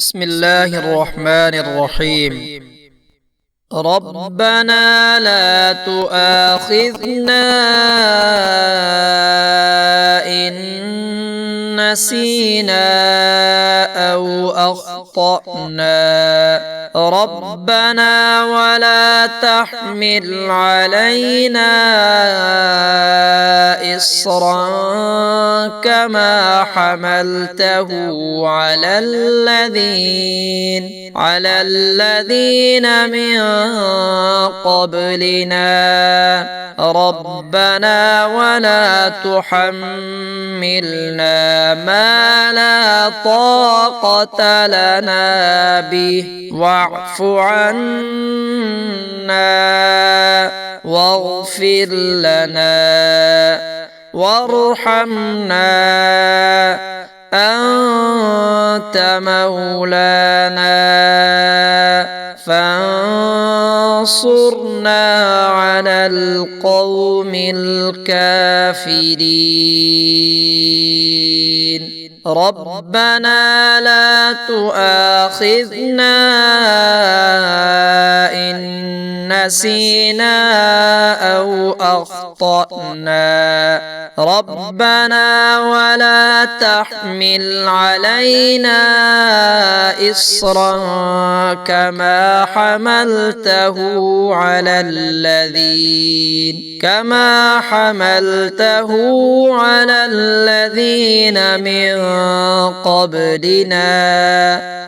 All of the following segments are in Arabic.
بسم الله الرحمن الرحيم. ربنا لا تؤاخذنا إن نسينا أو أخطأنا. ربنا ولا تحمل علينا إصرا كما حملته على الذين من قبلنا. ربنا ولا تحملنا ما لا طاقة لنا به واعف عنا واغفر لنا وارحمنا أنت مولانا فانصرنا على القوم الكافرين. ربنا لا تؤاخذنا إن نسينا أو أخطأنا. ربنا ولا تحمل علينا إصرا كما حملته على الذين من قبلنا.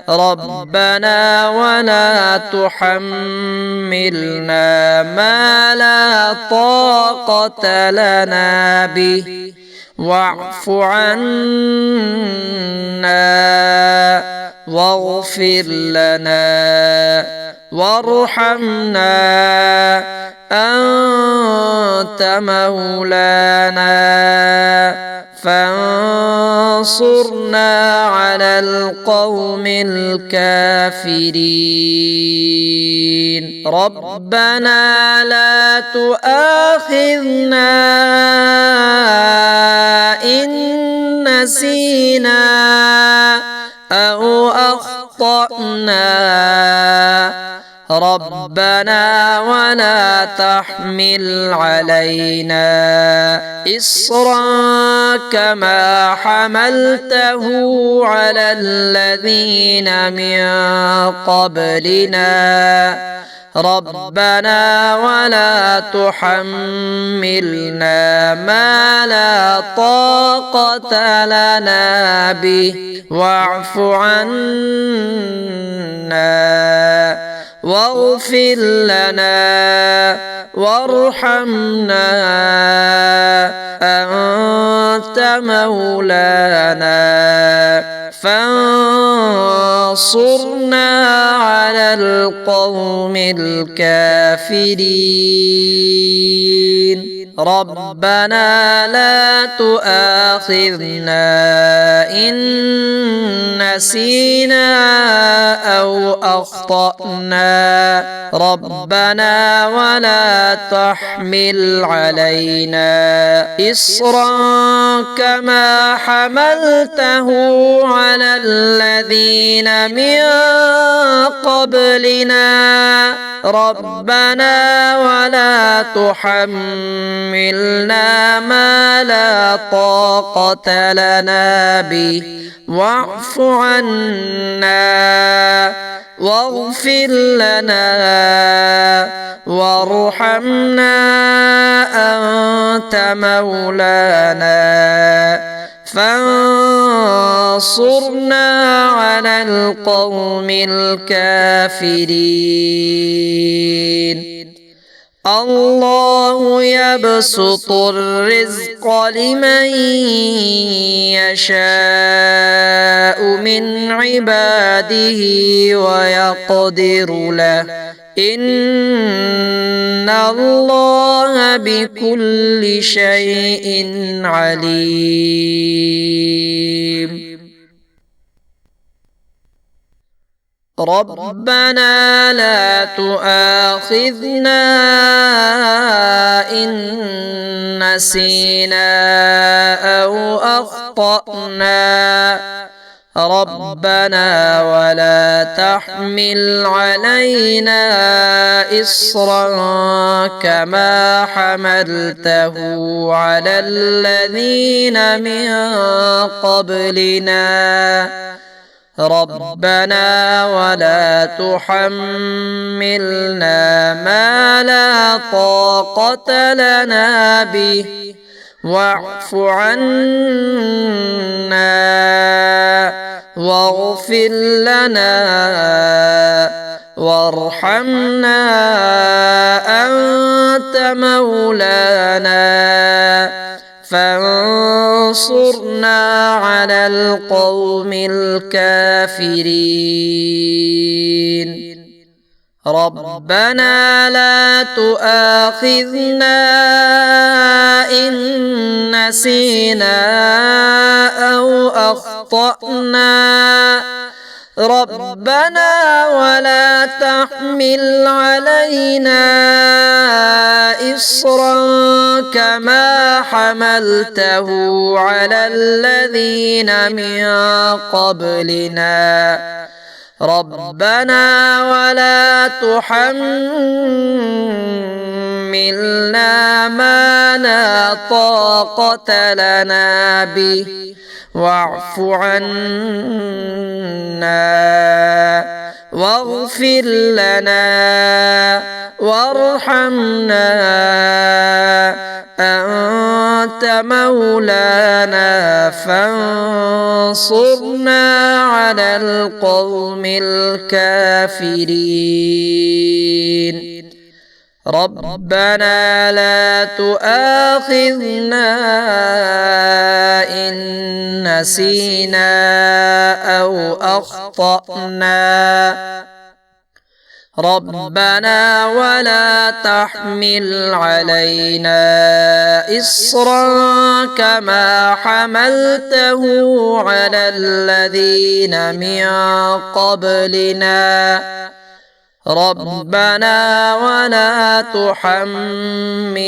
ربنا ولا تحملنا ما لا طاقة لنا به واعف عنا واغفر لنا وارحمنا أنت مولانا فانصرنا على القوم الكافرين. ربنا لا تؤاخذنا إن نسينا أو أخطأنا. ربنا ولا تحمل علينا إصرا كما حملته على الذين من قبلنا. ربنا ولا تحملنا ما لا طاقة لنا به واعف عنا واغفر لنا وارحمنا أنت مولانا فانصرنا على القوم الكافرين. ربنا لا تؤاخذنا إن نسينا أو أخطأنا. ربنا ولا تحمل علينا إصرا كما حملته على الذين من قبلنا. ربنا ولا تحملنا ما لا طاقة لنا به واعف عنا واغفر لنا وارحمنا أنت مولانا فانصرنا على القوم الكافرين. الله يبسط الرزق لمن يشاء من عباده ويقدر له إن الله بكل شيء عليم. ربنا لا تؤاخذنا إن نسينا أو أخطأنا. ربنا ولا تحمل علينا إصرا كما حملته على الذين من قبلنا ربنا ولا تحملنا ما لا طاقة لنا به واعف عنا واغفر لنا وارحمنا أنت مولانا فانصرنا على القوم الكافرين ربنا لا تؤاخذنا إن نسينا أو أخطأنا ربنا ولا تحمل علينا إصرا كما حملته على الذين من قبلنا ربنا ولا تحملنا ما لا طاقة لنا به واعف عنا واغفر لنا وارحمنا أنت مولانا فانصرنا على القوم الكافرين ربنا لا تؤاخذنا إن نسينا أو أخطأنا ربنا ولا تحمل علينا إصرا كما حملته على الذين من قبلنا ربنا ولا تحملنا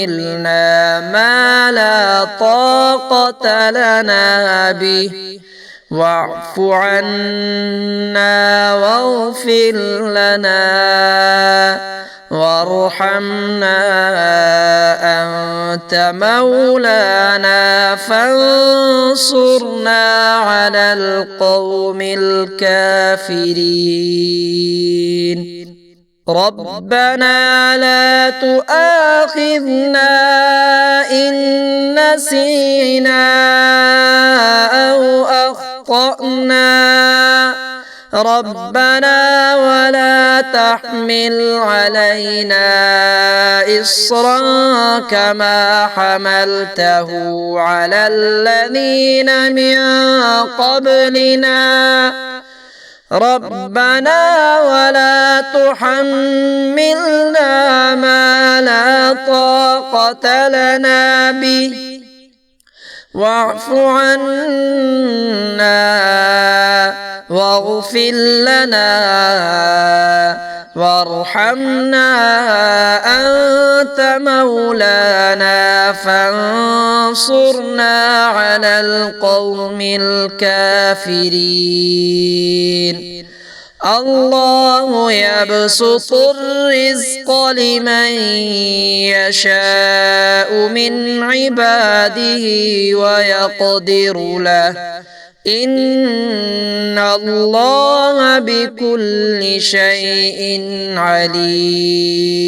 ما لا طاقة لنا به واعف عنا واغفر لنا وارحمنا أنت مولانا فانصرنا على القوم الكافرين ربنا لا تؤاخذنا إن نسينا أو أخطأنا ربنا ولا تحمل علينا إصرا كما حملته على الذين من قبلنا ربنا ولا تحملنا ما لا طاقة لنا به واعف عنا واغفر لنا وارحمنا أنت مولانا فانصرنا على القوم الكافرين الله يبسط الرزق لمن يشاء من عباده ويقدر له إن الله بكل شيء عليم